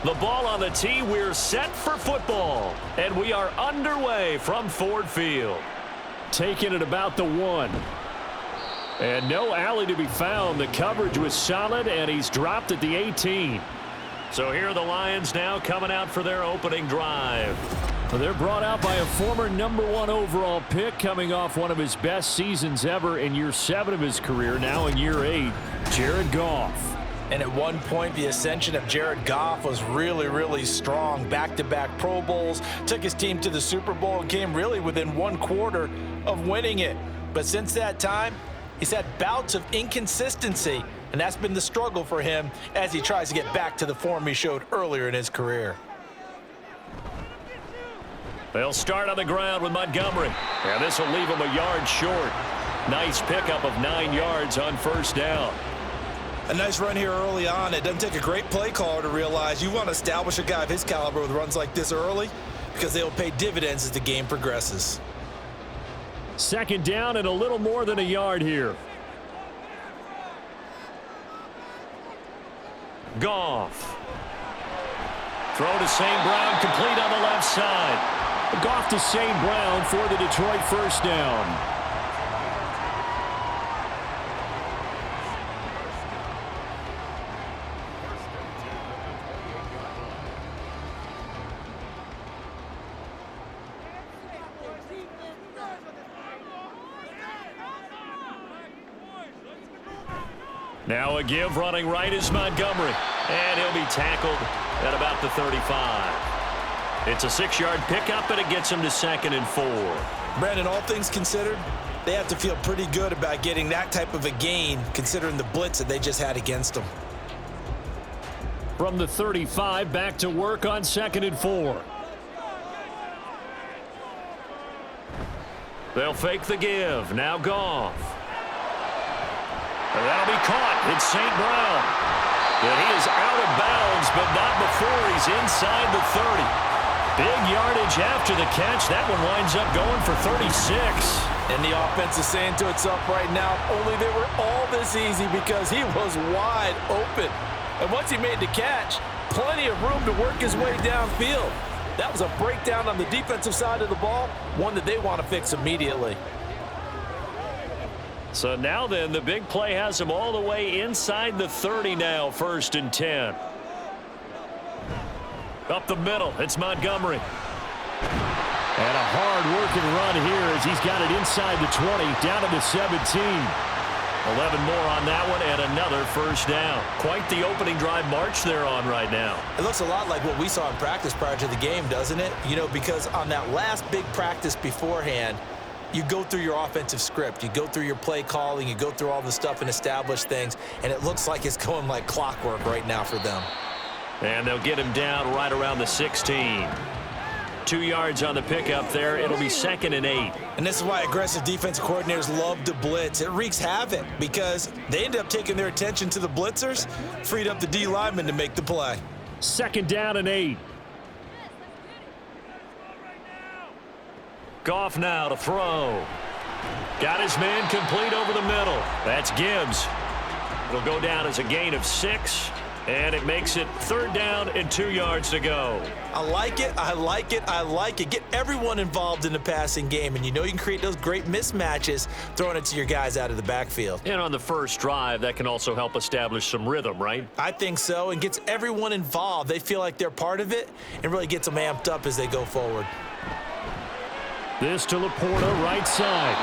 The ball on the tee. We're set for football. And we are underway from Ford Field. Taking it about the 1. And no alley to be found. The coverage was solid, and he's dropped at the 18. So here are the Lions now coming out for their opening drive. Well, they're brought out by a former #1 overall pick, coming off one of his best seasons ever in year 7 of his career, now in year 8, Jared Goff. And at one point, the ascension of Jared Goff was really, really strong. Back-to-back Pro Bowls, took his team to the Super Bowl, and came really within 1/4 of winning it. But since that time, he's had bouts of inconsistency, and that's been the struggle for him as he tries to get back to the form he showed earlier in his career. They'll start on the ground with Montgomery. And this will leave him a yard short. Nice pickup of 9 yards on first down. A nice run here early on. It doesn't take a great play caller to realize you want to establish a guy of his caliber with runs like this early, because they will pay dividends as the game progresses. Second down and a little more than a yard here. Goff. Throw to St. Brown, complete on the left side. Goff to St. Brown for the Detroit first down. Now a give, running right is Montgomery. And he'll be tackled at about the 35. It's a 6-yard pickup, and it gets him to 2nd and 4. Brandon, all things considered, they have to feel pretty good about getting that type of a gain, considering the blitz that they just had against them. From the 35, back to work on 2nd and 4. They'll fake the give. Now Goff. And that'll be caught. It's St. Brown. And he is out of bounds, but not before he's inside the 30. Big yardage after the catch. That one winds up going for 36. And the offense is saying to itself right now, only they were all this easy because he was wide open. And once he made the catch, plenty of room to work his way downfield. That was a breakdown on the defensive side of the ball, one that they want to fix immediately. So now then, the big play has him all the way inside the 30 now, 1st and 10. Up the middle, it's Montgomery. And a hard-working run here as he's got it inside the 20, down to the 17. 11 more on that one, and another first down. Quite the opening drive march they're on right now. It looks a lot like what we saw in practice prior to the game, doesn't it? You know, because on that last big practice beforehand, you go through your offensive script, you go through your play calling, you go through all the stuff and establish things, and it looks like it's going like clockwork right now for them. And they'll get him down right around the 16. 2 yards on the pickup there. It'll be 2nd and 8. And this is why aggressive defensive coordinators love to blitz. It wreaks havoc because they end up taking their attention to the blitzers, freed up the D lineman to make the play. 2nd down and 8. Goff now to throw. Got his man complete over the middle. That's Gibbs. It'll go down as a gain of 6, and it makes it 3rd down and 2 yards to go. I like it, I like it, I like it. Get everyone involved in the passing game, and you know you can create those great mismatches throwing it to your guys out of the backfield. And on the first drive, that can also help establish some rhythm, right? I think so, and gets everyone involved. They feel like they're part of it, and really gets them amped up as they go forward. This to Laporta, right side.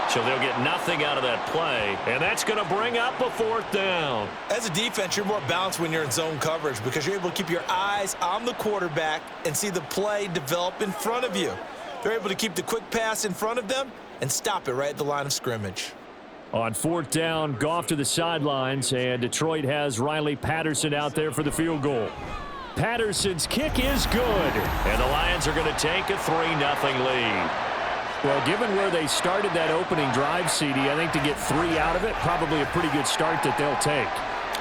So they'll get nothing out of that play, and that's going to bring up a 4th down. As a defense, you're more balanced when you're in zone coverage because you're able to keep your eyes on the quarterback and see the play develop in front of you. They're able to keep the quick pass in front of them and stop it right at the line of scrimmage. On 4th down, Goff to the sidelines, and Detroit has Riley Patterson out there for the field goal. Patterson's kick is good, and the Lions are going to take a 3-0 lead. Well, given where they started that opening drive, CD, I think to get 3 out of it, probably a pretty good start that they'll take.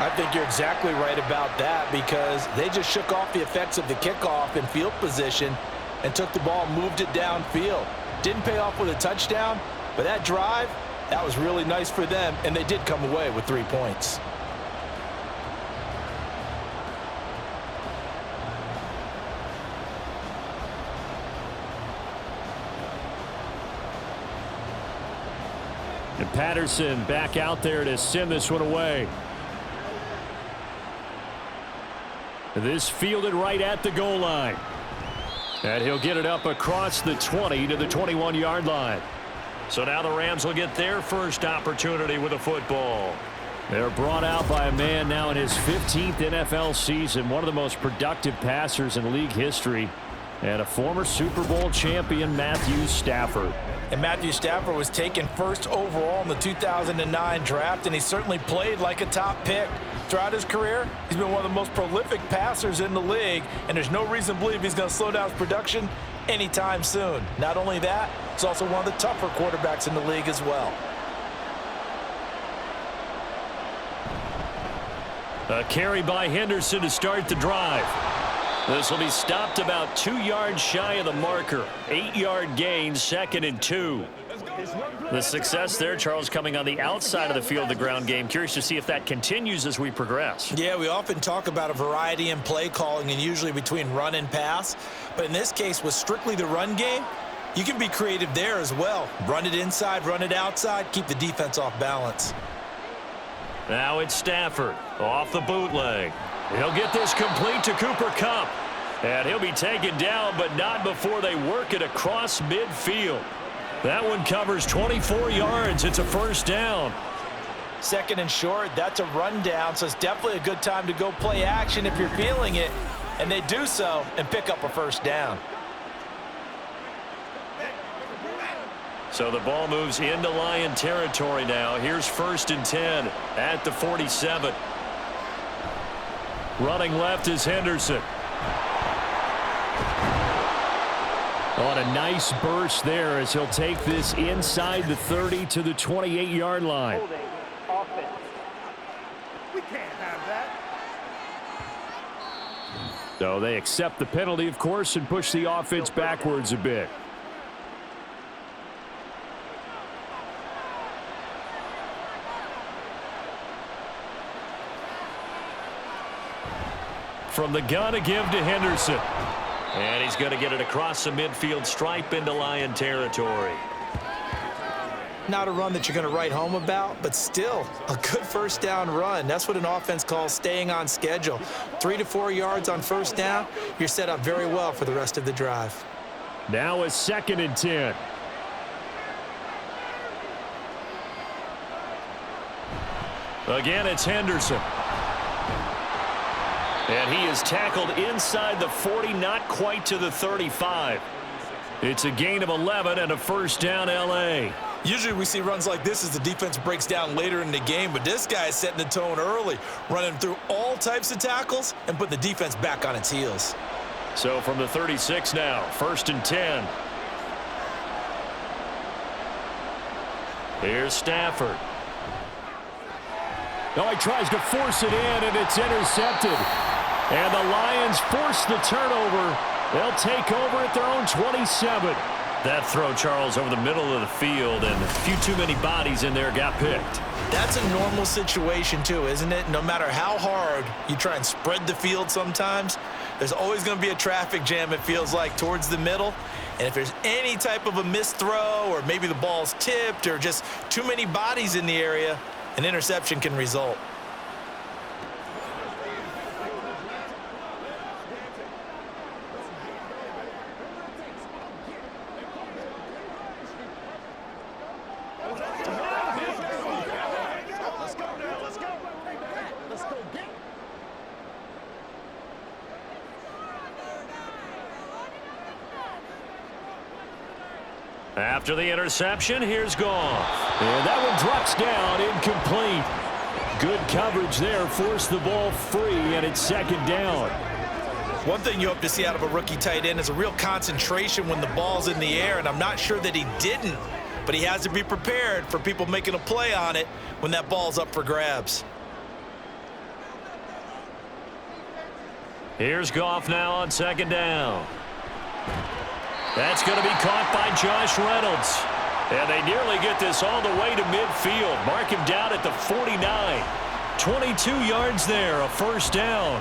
I think you're exactly right about that because they just shook off the effects of the kickoff in field position and took the ball and moved it downfield. Didn't pay off with a touchdown, but that drive, that was really nice for them, and they did come away with 3 points. And Patterson back out there to send this one away. This fielded right at the goal line. And he'll get it up across the 20 to the 21-yard line. So now the Rams will get their first opportunity with a football. They're brought out by a man now in his 15th NFL season, one of the most productive passers in league history, and a former Super Bowl champion, Matthew Stafford. And Matthew Stafford was taken first overall in the 2009 draft, and he certainly played like a top pick. Throughout his career, he's been one of the most prolific passers in the league, and there's no reason to believe he's going to slow down his production anytime soon. Not only that, he's also one of the tougher quarterbacks in the league as well. A carry by Henderson to start the drive. This will be stopped about 2 yards shy of the marker. 8-yard gain, 2nd and 2. The success there, Charles, coming on the outside of the field, the ground game. Curious to see if that continues as we progress. Yeah, we often talk about a variety in play calling and usually between run and pass. But in this case, with strictly the run game, you can be creative there as well. Run it inside, run it outside, keep the defense off balance. Now it's Stafford off the bootleg. He'll get this complete to Cooper Kupp. And he'll be taken down, but not before they work it across midfield. That one covers 24 yards. It's a first down. 2nd and short, that's a rundown, so it's definitely a good time to go play action if you're feeling it. And they do so and pick up a first down. So the ball moves into Lion territory now. Here's 1st and 10 at the 47. Running left is Henderson. On a nice burst there as he'll take this inside the 30 to the 28-yard line. Offense. We can't have that. So they accept the penalty, of course, and push the offense backwards a bit. From the gun, a give to Henderson. And he's going to get it across the midfield stripe into Lion territory. Not a run that you're going to write home about, but still a good first down run. That's what an offense calls staying on schedule. 3 to 4 yards on first down, you're set up very well for the rest of the drive. Now a 2nd and 10. Again, it's Henderson. And he is tackled inside the 40, not quite to the 35. It's a gain of 11 and a first down, L.A. Usually we see runs like this as the defense breaks down later in the game, but this guy is setting the tone early, running through all types of tackles and putting the defense back on its heels. So from the 36 now, 1st and 10. Here's Stafford. Oh, he tries to force it in, and it's intercepted. And the Lions force the turnover. They'll take over at their own 27. That throw, Charles, over the middle of the field, and a few too many bodies in there got picked. That's a normal situation, too, isn't it? No matter how hard you try and spread the field sometimes, there's always going to be a traffic jam, it feels like, towards the middle. And if there's any type of a missed throw, or maybe the ball's tipped, or just too many bodies in the area, an interception can result. After the interception, here's Goff. And that one drops down, incomplete. Good coverage there, forced the ball free, and it's 2nd down. One thing you hope to see out of a rookie tight end is a real concentration when the ball's in the air, and I'm not sure that he didn't, but he has to be prepared for people making a play on it when that ball's up for grabs. Here's Goff now on 2nd down. That's going to be caught by Josh Reynolds. And they nearly get this all the way to midfield. Mark him down at the 49. 22 yards there, a first down.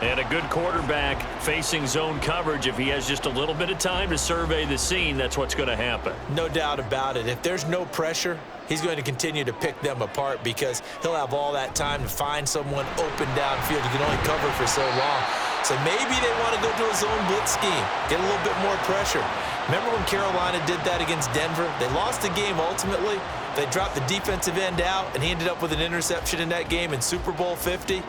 And a good quarterback facing zone coverage, if he has just a little bit of time to survey the scene, that's what's going to happen. No doubt about it. If there's no pressure, he's going to continue to pick them apart because he'll have all that time to find someone open downfield. You can only cover for so long. So maybe they want to go to a zone blitz scheme, get a little bit more pressure. Remember when Carolina did that against Denver? They lost the game ultimately. They dropped the defensive end out, and he ended up with an interception in that game in Super Bowl 50.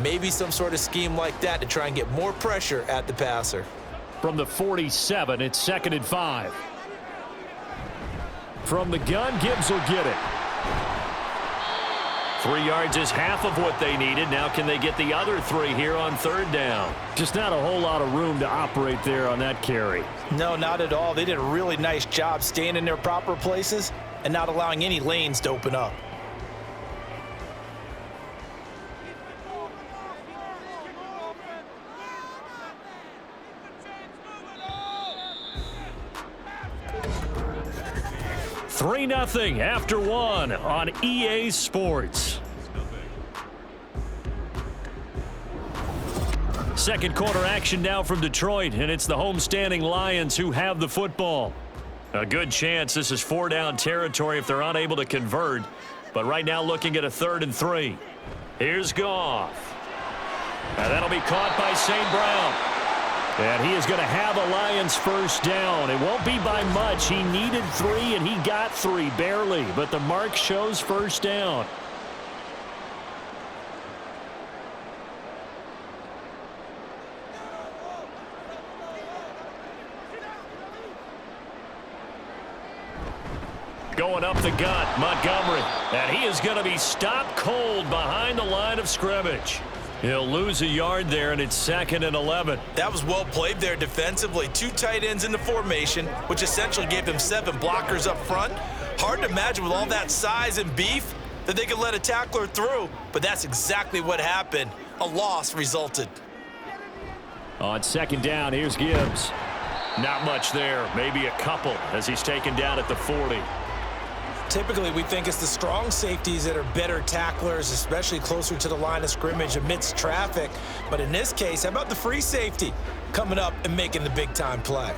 Maybe some sort of scheme like that to try and get more pressure at the passer. From the 47, it's 2nd and 5. From the gun, Gibbs will get it. 3 yards is half of what they needed. Now can they get the other 3 here on 3rd down? Just not a whole lot of room to operate there on that carry. No, not at all. They did a really nice job staying in their proper places and not allowing any lanes to open up. Three 0 after 1 on EA Sports. Second quarter action now from Detroit, and it's the homestanding Lions who have the football. A good chance this is 4-down territory if they're unable to convert, but right now looking at a 3rd and 3. Here's Goff. And that'll be caught by St. Brown. And he is going to have a Lions first down. It won't be by much. He needed 3, and he got 3, barely. But the mark shows first down. Going up the gut, Montgomery. And he is going to be stopped cold behind the line of scrimmage. He'll lose a yard there, and it's 2nd and 11. That was well played there defensively. 2 tight ends in the formation, which essentially gave them 7 blockers up front. Hard to imagine with all that size and beef that they could let a tackler through, but that's exactly what happened. A loss resulted. On 2nd down, here's Gibbs. Not much there, maybe a couple as he's taken down at the 40. Typically, we think it's the strong safeties that are better tacklers, especially closer to the line of scrimmage amidst traffic. But in this case, how about the free safety coming up and making the big-time play?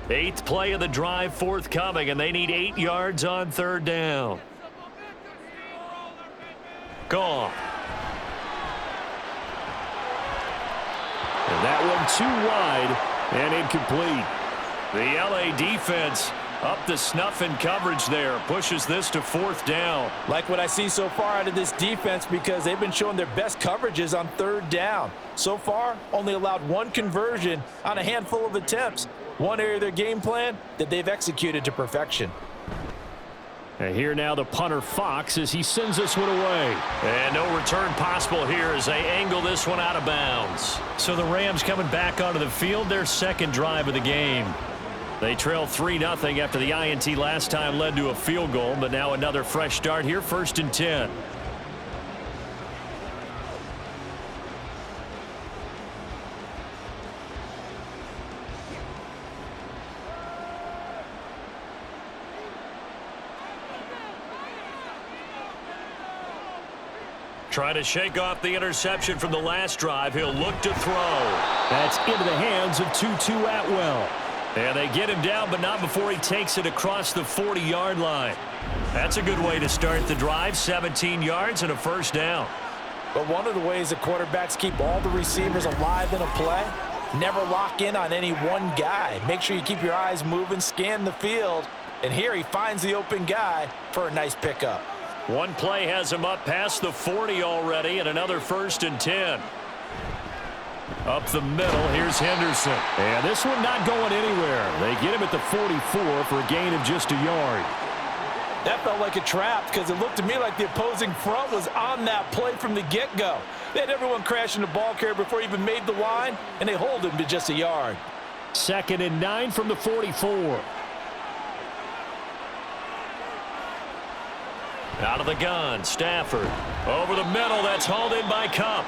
8th play of the drive forthcoming, and they need 8 yards on 3rd down. Goff. And that one too wide and incomplete. The LA defense up the snuff in coverage there. Pushes this to 4th down. Like what I see so far out of this defense because they've been showing their best coverages on 3rd down. So far, only allowed 1 conversion on a handful of attempts. One area of their game plan that they've executed to perfection. And here now the punter Fox as he sends this one away. And no return possible here as they angle this one out of bounds. So the Rams coming back onto the field, their 2nd drive of the game. They trail 3-0 after the INT last time led to a field goal, but now another fresh start here, 1st and 10. Trying to shake off the interception from the last drive. He'll look to throw. That's into the hands of Tutu Atwell. And they get him down, but not before he takes it across the 40-yard line. That's a good way to start the drive. 17 yards and a first down. But one of the ways the quarterbacks keep all the receivers alive in a play, never lock in on any one guy. Make sure you keep your eyes moving, scan the field. And here he finds the open guy for a nice pickup. One play has him up past the 40 already, and another 1st and 10. Up the middle, here's Henderson. And this one not going anywhere. They get him at the 44 for a gain of just a yard. That felt like a trap because it looked to me like the opposing front was on that play from the get-go. They had everyone crashing the ball carrier before he even made the line, and they hold him to just a yard. 2nd and 9 from the 44. Out of the gun, Stafford. Over the middle, that's hauled in by Cup.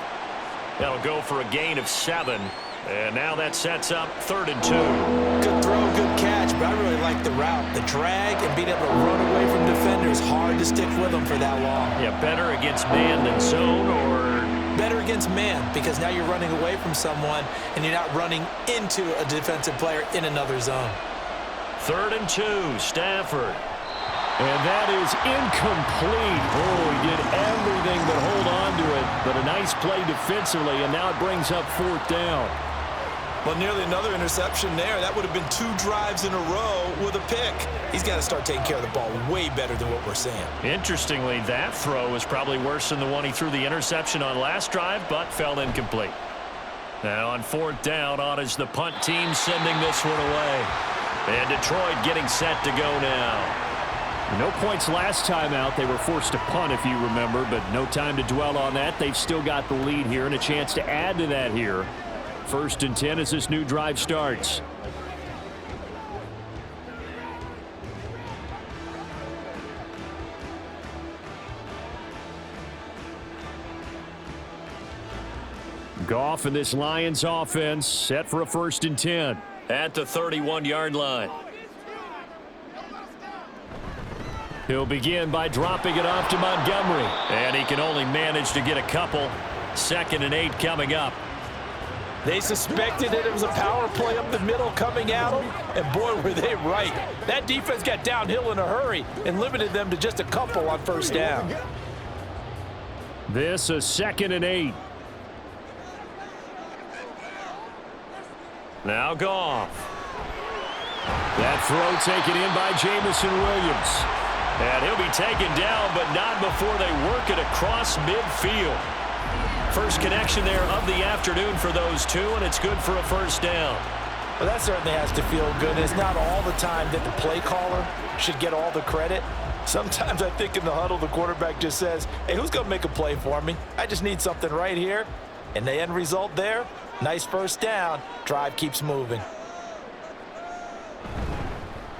That'll go for a gain of 7. And now that sets up 3rd and 2. Good throw, good catch, but I really like the route. The drag and being able to run away from defenders. Hard to stick with them for that long. Yeah, better against man than zone, or better against man because now you're running away from someone and you're not running into a defensive player in another zone. 3rd and 2, Stafford. And that is incomplete. Oh, he did everything but hold on to it. But a nice play defensively, and now it brings up 4th down. Well, nearly another interception there. That would have been 2 drives in a row with a pick. He's got to start taking care of the ball way better than what we're seeing. Interestingly, that throw was probably worse than the one he threw the interception on last drive, but fell incomplete. Now on 4th down, on is the punt team sending this one away. And Detroit getting set to go now. No points last time out. They were forced to punt, if you remember, but no time to dwell on that. They've still got the lead here and a chance to add to that here. 1st and 10 as this new drive starts. Goff and this Lions offense set for a 1st and 10 at the 31-yard line. He'll begin by dropping it off to Montgomery, and he can only manage to get a couple. 2nd and 8 coming up. They suspected that it was a power play up the middle coming at them, and boy, were they right. That defense got downhill in a hurry and limited them to just a couple on 1st down. This a 2nd and 8. Now Goff. That throw taken in by Jamison Williams. And he'll be taken down, but not before they work it across midfield. First connection there of the afternoon for those two, and it's good for a 1st down. Well, that certainly has to feel good. It's not all the time that the play caller should get all the credit. Sometimes I think in the huddle, the quarterback just says, hey, who's going to make a play for me? I just need something right here. And the end result there, nice 1st down. Drive keeps moving.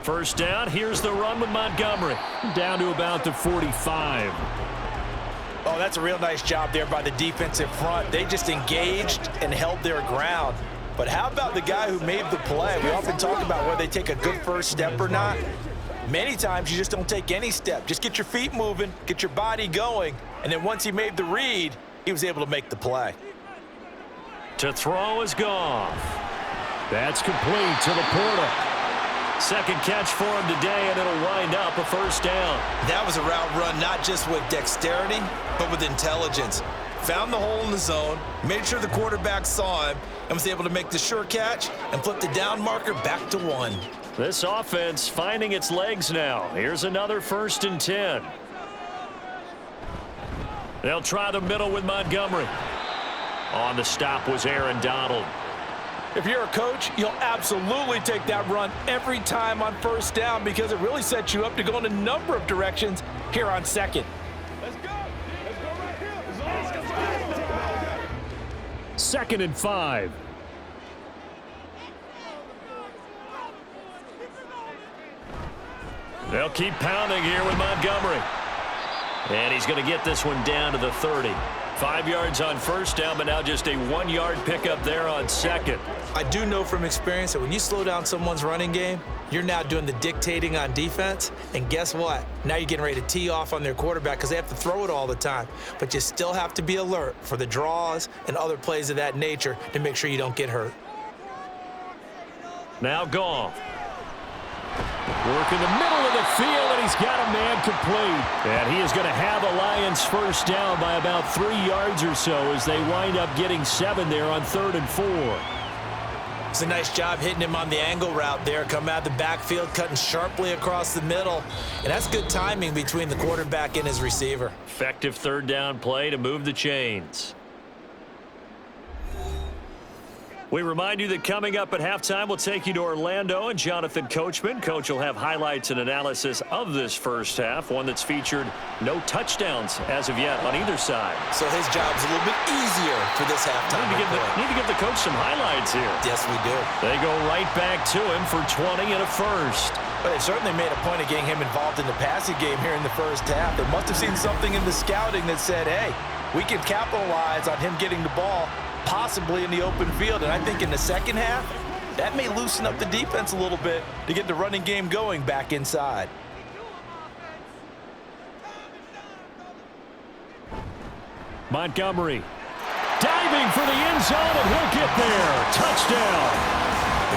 1st down, here's the run with Montgomery. Down to about the 45. Oh, that's a real nice job there by the defensive front. They just engaged and held their ground. But how about the guy who made the play? We often talk about whether they take a good first step or not. Many times you just don't take any step. Just get your feet moving, get your body going, and then once he made the read, he was able to make the play. To throw is Goff. That's complete to Laporta. 2nd catch for him today, and it'll wind up a 1st down. That was a route run not just with dexterity, but with intelligence. Found the hole in the zone, made sure the quarterback saw him, and was able to make the sure catch and flip the down marker back to 1. This offense finding its legs now. Here's another 1st and 10. They'll try the middle with Montgomery. On the stop was Aaron Donald. If you're a coach, you'll absolutely take that run every time on 1st down because it really sets you up to go in a number of directions here on 2nd. Let's go. Let's go right here. 2nd and 5. They'll keep pounding here with Montgomery. And he's going to get this one down to the 30. 5 yards on 1st down, but now just a 1-yard pickup there on 2nd. I do know from experience that when you slow down someone's running game, you're now doing the dictating on defense. And guess what? Now you're getting ready to tee off on their quarterback because they have to throw it all the time. But you still have to be alert for the draws and other plays of that nature to make sure you don't get hurt. Now Goff. Work in the middle of the field, and he's got a man complete. And he is going to have the Lions 1st down by about 3 yards or so as they wind up getting 7 there on 3rd and 4. It's a nice job hitting him on the angle route there. Come out of the backfield, cutting sharply across the middle. And that's good timing between the quarterback and his receiver. Effective 3rd down play to move the chains. We remind you that coming up at halftime, we'll take you to Orlando and Jonathan Coachman. Coach will have highlights and analysis of this first half, one that's featured no touchdowns as of yet on either side. So his job's a little bit easier for this halftime. Need to give the coach some highlights here. Yes, we do. They go right back to him for 20 and a 1st. But they certainly made a point of getting him involved in the passing game here in the first half. They must have seen something in the scouting that said, hey, we can capitalize on him getting the ball possibly in the open field. And I think in the second half, that may loosen up the defense a little bit to get the running game going back inside. Montgomery. zone, and he'll get there. Touchdown.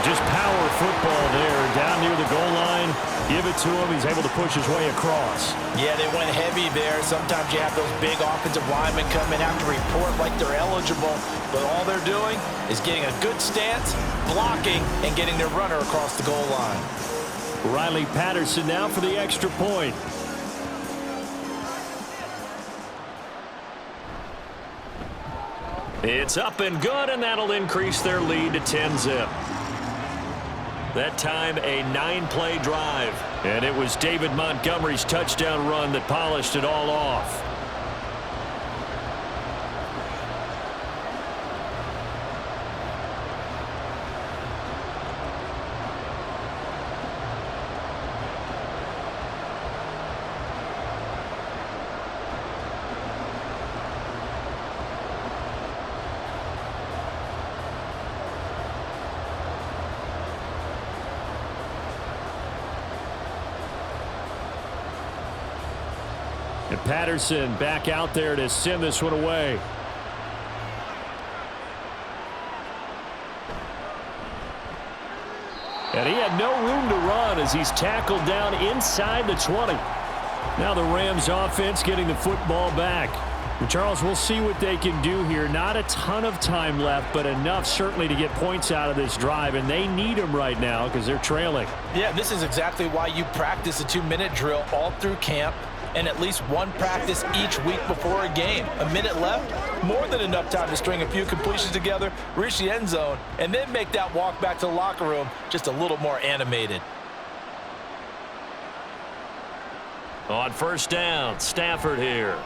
Just power football there, down near the goal line. Give it to him. He's able to push his way across. Yeah, they went heavy there. Sometimes you have those big offensive linemen come in, have to report like they're eligible, but all they're doing is getting a good stance, blocking, and getting their runner across the goal line. Riley Patterson now for the extra point. It's up and good, and that'll increase their lead to 10-zip. That time, a 9-play drive. And it was David Montgomery's touchdown run that polished it all off. And Patterson back out there to send this one away. And he had no room to run as he's tackled down inside the 20. Now the Rams offense getting the football back. And Charles, we'll see what they can do here. Not a ton of time left, but enough certainly to get points out of this drive. And they need them right now because they're trailing. Yeah, this is exactly why you practice a 2-minute drill all through camp, and at least one practice each week before a game. A minute left, more than enough time to string a few completions together, reach the end zone, and then make that walk back to the locker room just a little more animated. On first down, Stafford here.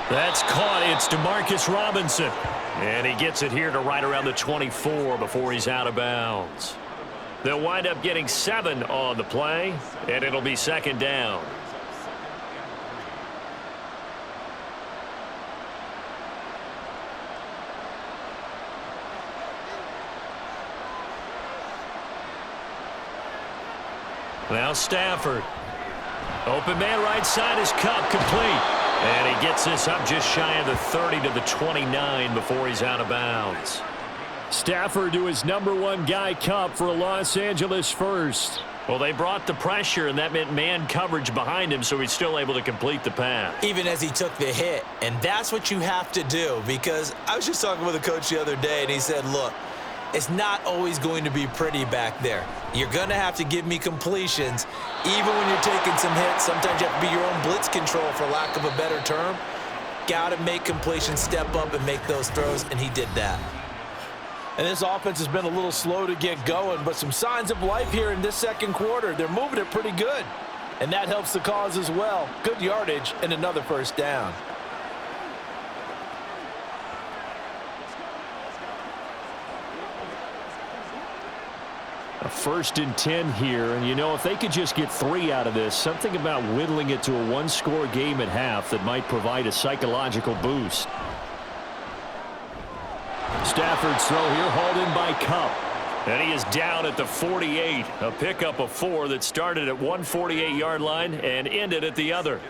That's caught. It's DeMarcus Robinson. And he gets it here to right around the 24 before he's out of bounds. They'll wind up getting 7 on the play, and it'll be second down. Now Stafford. Open man right side is Kupp, complete. And he gets this up just shy of the 30 to the 29 before he's out of bounds. Stafford to his #1 guy, Kupp, for a Los Angeles first. Well, they brought the pressure, and that meant man coverage behind him, so he's still able to complete the pass. Even as he took the hit, and that's what you have to do, because I was just talking with a coach the other day, and he said, look, it's not always going to be pretty back there. You're going to have to give me completions. Even when you're taking some hits, sometimes you have to be your own blitz control, for lack of a better term. Got to make completions, step up, and make those throws, and he did that. And this offense has been a little slow to get going, but some signs of life here in this second quarter. They're moving it pretty good, and that helps the cause as well. Good yardage and another first down. A 1st and 10 here, and you know, if they could just get 3 out of this, something about whittling it to a 1-score game at half that might provide a psychological boost. Stafford's throw here, hauled in by Kupp. And he is down at the 48. A pickup of 4 that started at 148-yard line and ended at the other.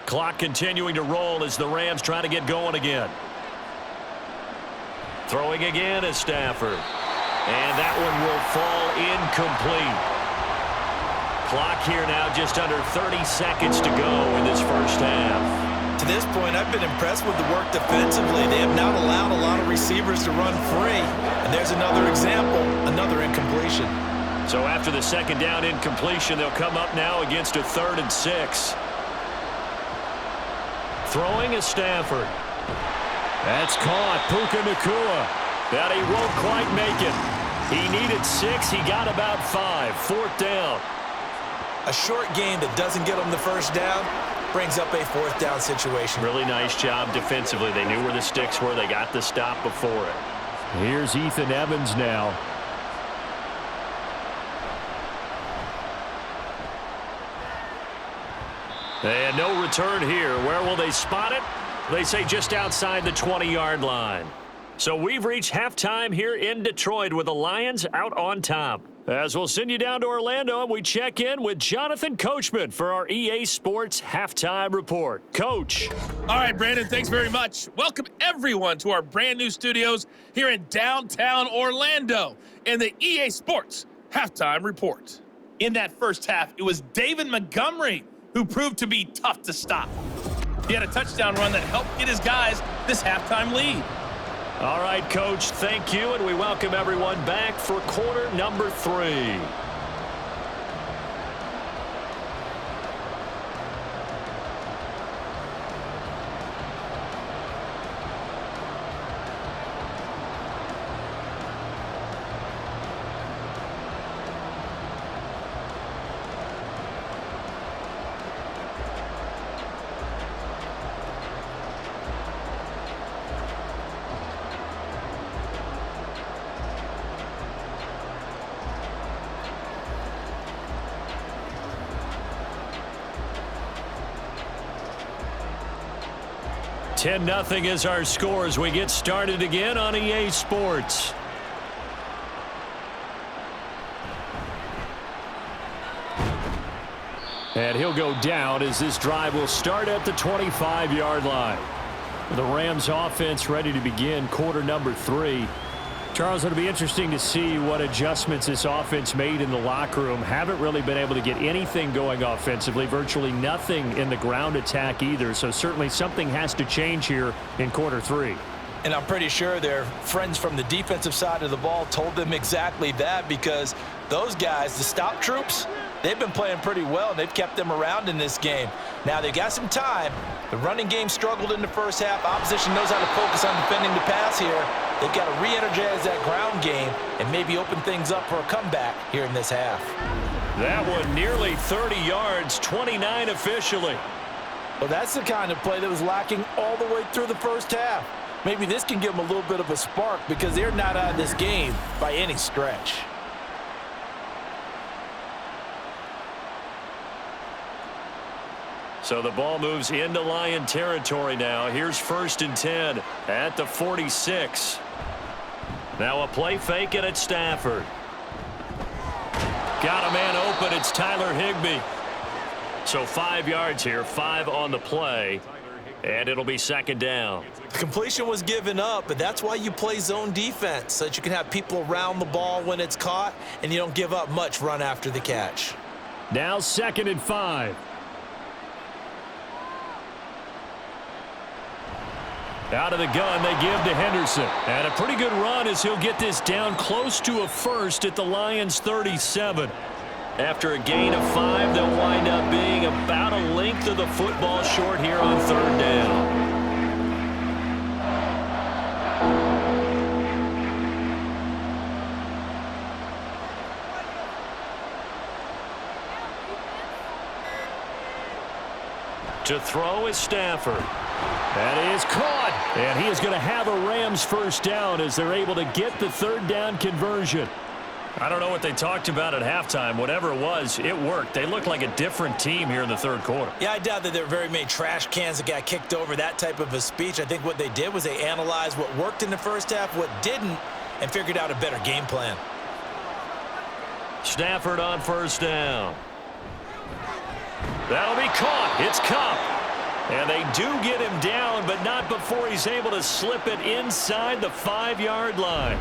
Clock continuing to roll as the Rams try to get going again. Throwing again is Stafford. And that one will fall incomplete. Clock here now, just under 30 seconds to go in this first half. To this point, I've been impressed with the work defensively. They have not allowed a lot of receivers to run free. And there's another example, another incompletion. So after the second down incompletion, they'll come up now against a 3rd and 6. Throwing is Stafford. That's caught. Puka Nacua. But he won't quite make it. He needed 6. He got about 5. 4th down. A short game that doesn't get them the first down brings up a 4th down situation. Really nice job defensively. They knew where the sticks were. They got the stop before it. Here's Ethan Evans now. And no return here. Where will they spot it? They say just outside the 20-yard line. So we've reached halftime here in Detroit with the Lions out on top. As we'll send you down to Orlando, and we check in with Jonathan Coachman for our EA Sports Halftime Report. Coach. All right, Brandon, thanks very much. Welcome, everyone, to our brand new studios here in downtown Orlando in the EA Sports Halftime Report. In that first half, it was David Montgomery who proved to be tough to stop. He had a touchdown run that helped get his guys this halftime lead. All right, Coach, thank you, and we welcome everyone back for quarter number 3. Ten 10-0 is our score as we get started again on EA Sports. And he'll go down as this drive will start at the 25-yard line. The Rams offense ready to begin quarter number 3. Charles, it'll be interesting to see what adjustments this offense made in the locker room. Haven't really been able to get anything going offensively, virtually nothing in the ground attack either. So certainly something has to change here in quarter 3. And I'm pretty sure their friends from the defensive side of the ball told them exactly that, because those guys, the stop troops, they've been playing pretty well, and they've kept them around in this game. Now, they got some time. The running game struggled in the first half. Opposition knows how to focus on defending the pass here. They've got to re-energize that ground game and maybe open things up for a comeback here in this half. That one nearly 30 yards, 29 officially. Well, that's the kind of play that was lacking all the way through the first half. Maybe this can give them a little bit of a spark, because they're not out of this game by any stretch. So the ball moves into Lion territory now. Here's 1st and 10 at the 46. Now a play fake, and it's Stafford. Got a man open. It's Tyler Higbee. So 5 yards here, 5 on the play, and it'll be 2nd down. The completion was given up, but that's why you play zone defense, so that you can have people around the ball when it's caught, and you don't give up much run after the catch. Now 2nd and 5. Out of the gun, they give to Henderson. And a pretty good run as he'll get this down close to a first at the Lions' 37. After a gain of 5, they'll wind up being about a length of the football short here on 3rd down. To throw is Stafford. That is caught, and he is going to have a Rams 1st down as they're able to get the 3rd down conversion. I don't know what they talked about at halftime. Whatever it was, it worked. They look like a different team here in the 3rd quarter. Yeah, I doubt that there were very many trash cans that got kicked over, that type of a speech. I think what they did was they analyzed what worked in the first half, what didn't, and figured out a better game plan. Stafford on 1st down. That'll be caught. It's Kupp. And they do get him down, but not before he's able to slip it inside the 5-yard line.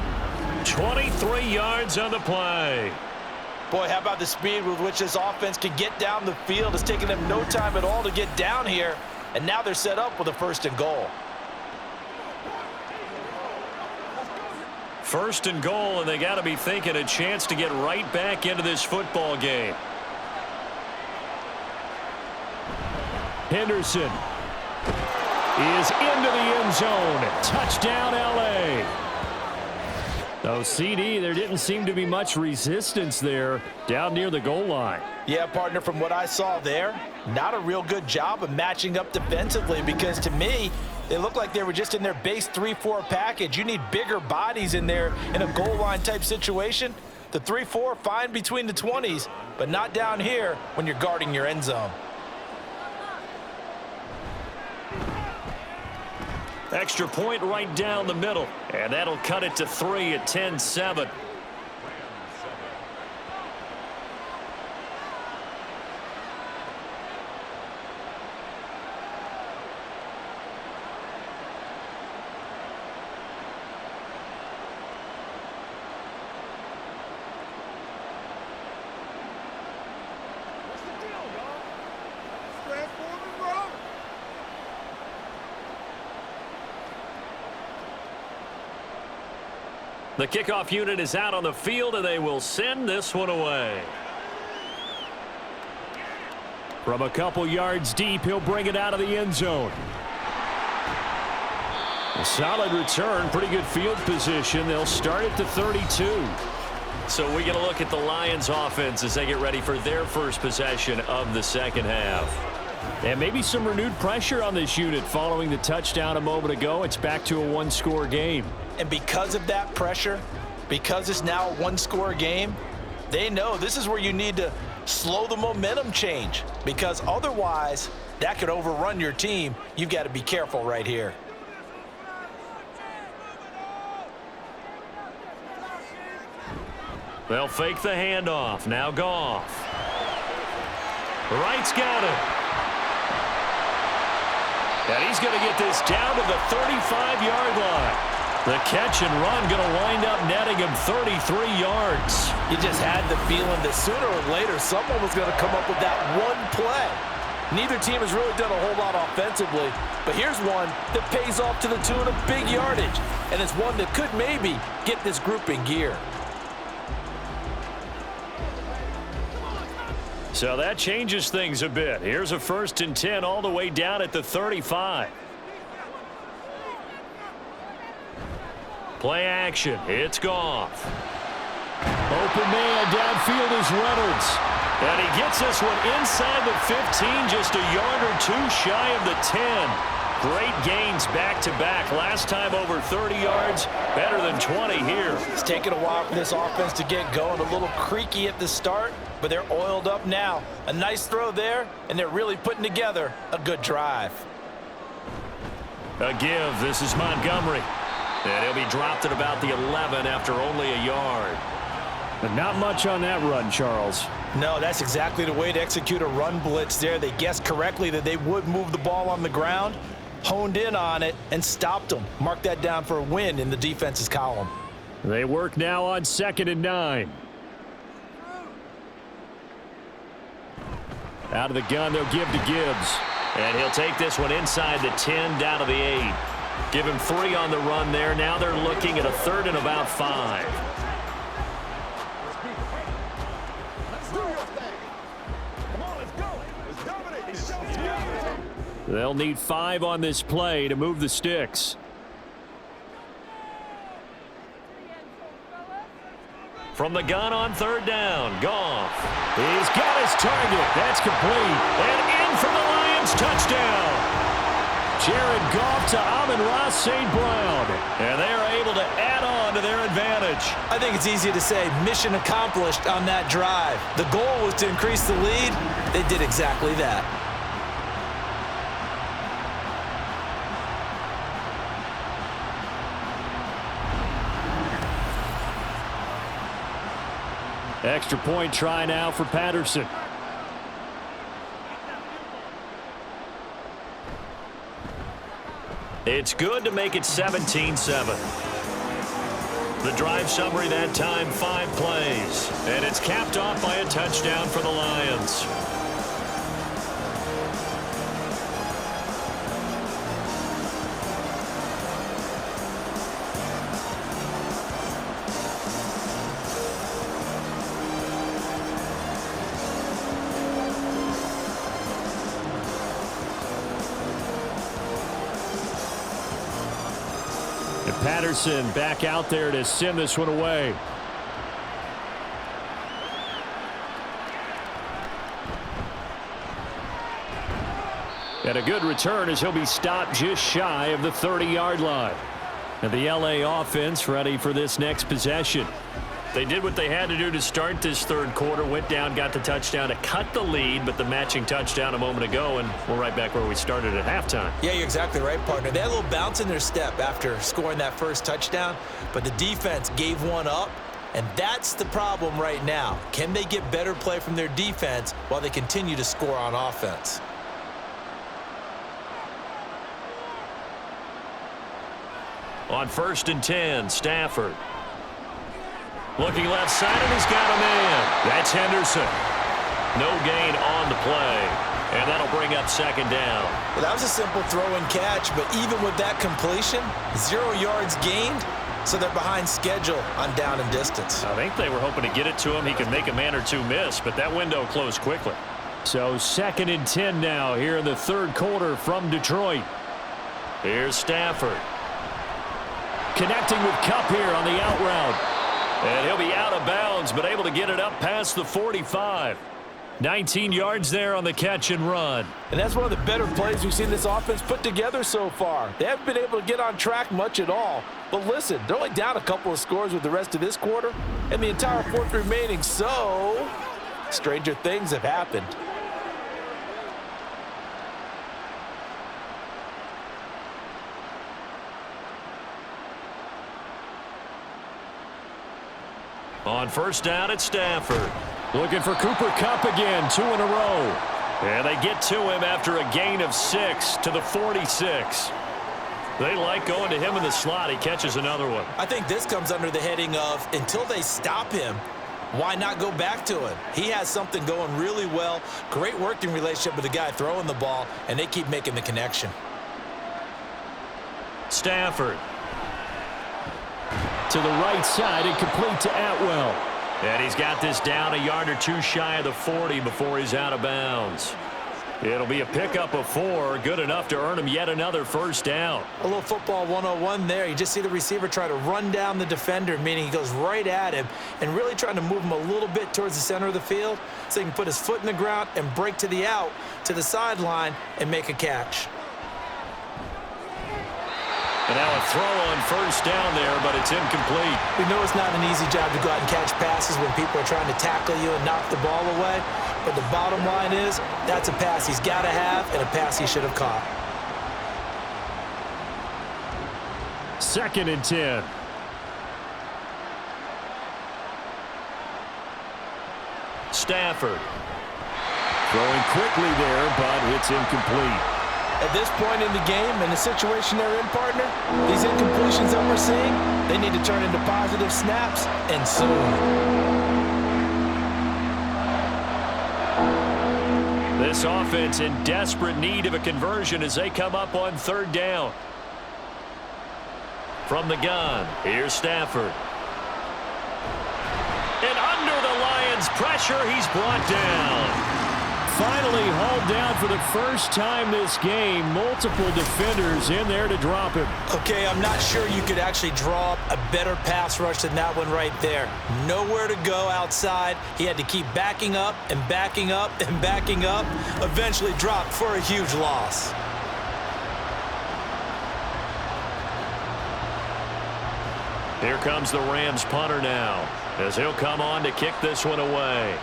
23 yards on the play. Boy, how about the speed with which this offense can get down the field? It's taken them no time at all to get down here, and now they're set up with a 1st and goal. 1st and goal, and they got to be thinking a chance to get right back into this football game. Henderson is into the end zone. Touchdown, L.A. Oh, CD, there didn't seem to be much resistance there down near the goal line. Yeah, partner, from what I saw there, not a real good job of matching up defensively, because to me, they looked like they were just in their base 3-4 package. You need bigger bodies in there in a goal line type situation. The 3-4, fine between the 20s, but not down here when you're guarding your end zone. Extra point right down the middle, and that'll cut it to 3 at 10-7. The kickoff unit is out on the field, and they will send this one away. From a couple yards deep, he'll bring it out of the end zone. A solid return, pretty good field position. They'll start at the 32. So we get a look at the Lions offense as they get ready for their first possession of the second half. And maybe some renewed pressure on this unit following the touchdown a moment ago. It's back to a one-score game. And because of that pressure, because it's now a one-score game, they know this is where you need to slow the momentum change, because otherwise that could overrun your team. You've got to be careful right here. They'll fake the handoff. Now Goff. Wright's got it. And he's going to get this down to the 35-yard line. The catch and run going to wind up netting him 33 yards. You just had the feeling that sooner or later someone was going to come up with that one play. Neither team has really done a whole lot offensively, but here's one that pays off to the tune of big yardage, and it's one that could maybe get this group in gear. So that changes things a bit. Here's a 1st and 10 all the way down at the 35. Play action. It's Goff. Open man downfield is Reynolds. And he gets this one inside the 15, just a yard or two shy of the 10. Great gains back-to-back. Last time over 30 yards, better than 20 here. It's taken a while for this offense to get going. A little creaky at the start, but they're oiled up now. A nice throw there, and they're really putting together a good drive. A give. This is Montgomery. And he'll be dropped at about the 11 after only a yard. But not much on that run, Charles. No, that's exactly the way to execute a run blitz there. They guessed correctly that they would move the ball on the ground, honed in on it, and stopped them. Mark that down for a win in the defense's column. They work now on 2nd and 9. Out of the gun, they'll give to Gibbs. And he'll take this one inside the 10, down to the 8. Give him 3 on the run there. Now they're looking at a 3rd and about 5. They'll need 5 on this play to move the sticks. From the gun on 3rd down, Goff. He's got his target. That's complete. And in for the Lions touchdown. Jared Goff to Amon-Ra St. Brown. And they are able to add on to their advantage. I think it's easy to say mission accomplished on that drive. The goal was to increase the lead. They did exactly that. Extra point try now for Patterson. It's good to make it 17-7. The drive summary that time, 5 plays. And it's capped off by a touchdown for the Lions. Patterson back out there to send this one away. And a good return as he'll be stopped just shy of the 30-yard line. And the LA offense ready for this next possession. They did what they had to do to start this 3rd quarter. Went down, got the touchdown to cut the lead, but the matching touchdown a moment ago, and we're right back where we started at halftime. Yeah, you're exactly right, partner. They had a little bounce in their step after scoring that first touchdown, but the defense gave one up, and that's the problem right now. Can they get better play from their defense while they continue to score on offense? On 1st and 10, Stafford. Looking left side, and he's got a man. That's Henderson. No gain on the play. And that'll bring up 2nd down. Well, that was a simple throw and catch, but even with that completion, 0 yards gained, so they're behind schedule on down and distance. I think they were hoping to get it to him. He could make a man or two miss, but that window closed quickly. So 2nd and 10 now here in the third quarter from Detroit. Here's Stafford. Connecting with Kupp here on the out route. And he'll be out of bounds, but able to get it up past the 45. 19 yards there on the catch and run. And that's one of the better plays we've seen this offense put together so far. They haven't been able to get on track much at all. But listen, they're only down a couple of scores with the rest of this quarter and the entire fourth remaining. So, stranger things have happened. On first down, it's Stafford. Looking for Cooper Kupp again, 2 in a row. And they get to him after a gain of 6 to the 46. They like going to him in the slot. He catches another one. I think this comes under the heading of until they stop him, why not go back to him? He has something going really well. Great working relationship with the guy throwing the ball, and they keep making the connection. Stafford. To the right side and complete to Atwell. And he's got this down a yard or two shy of the 40 before he's out of bounds. It'll be a pickup of 4, good enough to earn him yet another first down. A little football 101 there. You just see the receiver try to run down the defender, meaning he goes right at him and really trying to move him a little bit towards the center of the field so he can put his foot in the ground and break to the out, to the sideline, and make a catch. And now a throw on first down there, but it's incomplete. We know it's not an easy job to go out and catch passes when people are trying to tackle you and knock the ball away. But the bottom line is, that's a pass he's got to have and a pass he should have caught. 2nd and 10. Stafford. Throwing quickly there, but it's incomplete. At this point in the game, in the situation they're in, partner, these incompletions that we're seeing, they need to turn into positive snaps, and soon. This offense in desperate need of a conversion as they come up on 3rd down. From the gun, here's Stafford. And under the Lions' pressure, he's brought down. Finally hauled down for the first time this game. Multiple defenders in there to drop him. Okay, I'm not sure you could actually draw up a better pass rush than that one right there. Nowhere to go outside. He had to keep backing up and backing up and backing up. Eventually dropped for a huge loss. Here comes the Rams punter now as he'll come on to kick this one away.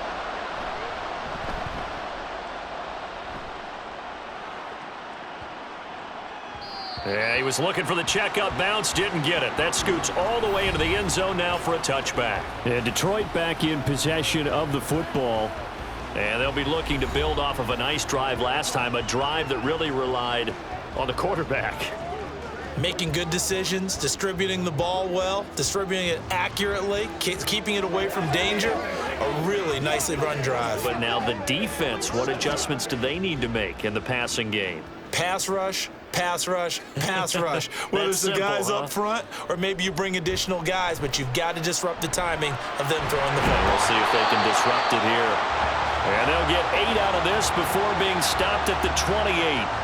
Yeah, he was looking for the checkup bounce, didn't get it. That scoots all the way into the end zone now for a touchback. And Detroit back in possession of the football. And they'll be looking to build off of a nice drive last time, a drive that really relied on the quarterback. Making good decisions, distributing the ball well, distributing it accurately, keeping it away from danger. A really nicely run drive. But now the defense, what adjustments do they need to make in the passing game? Pass rush, pass rush, pass rush. Whether it's the guys up front or maybe you bring additional guys, but you've got to disrupt the timing of them throwing the ball. We'll see if they can disrupt it here. And they'll get 8 out of this before being stopped at the 28.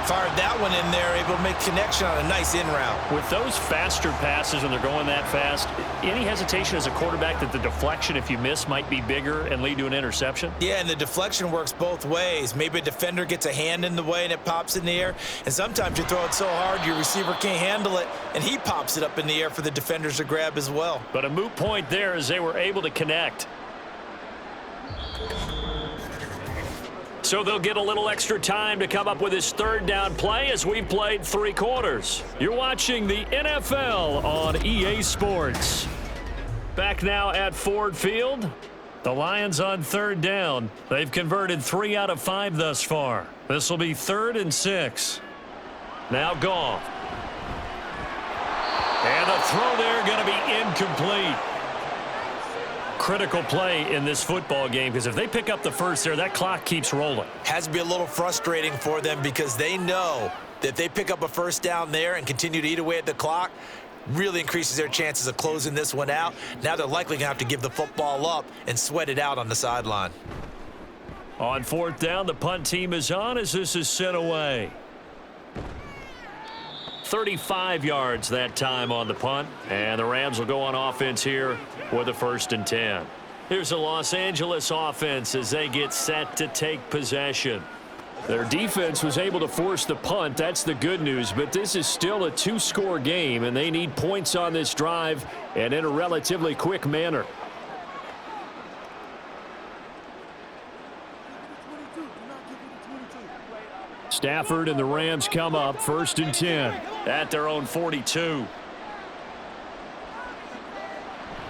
Fired that one in there, able to make connection on a nice in route. With those faster passes and they're going that fast, any hesitation as a quarterback that the deflection, if you miss, might be bigger and lead to an interception? Yeah, and the deflection works both ways. Maybe a defender gets a hand in the way and it pops in the air. And sometimes you throw it so hard your receiver can't handle it, and he pops it up in the air for the defenders to grab as well. But a moot point there as they were able to connect. So they'll get a little extra time to come up with his 3rd down play as we've played 3 quarters. You're watching the NFL on EA Sports. Back now at Ford Field. The Lions on 3rd down. They've converted 3 out of 5 thus far. This will be 3rd and 6. Now Goff. And the throw there going to be incomplete. Critical play in this football game because if they pick up the first there, that clock keeps rolling. Has to be a little frustrating for them because they know that if they pick up a first down there and continue to eat away at the clock, really increases their chances of closing this one out. Now they're likely going to have to give the football up and sweat it out on the sideline. On fourth down, the punt team is on as this is sent away. 35 yards that time on the punt, and the Rams will go on offense here with a 1st and 10. Here's the Los Angeles offense as they get set to take possession. Their defense was able to force the punt. That's the good news, but this is still a 2-score game, and they need points on this drive and in a relatively quick manner. Stafford and the Rams come up 1st and 10 at their own 42.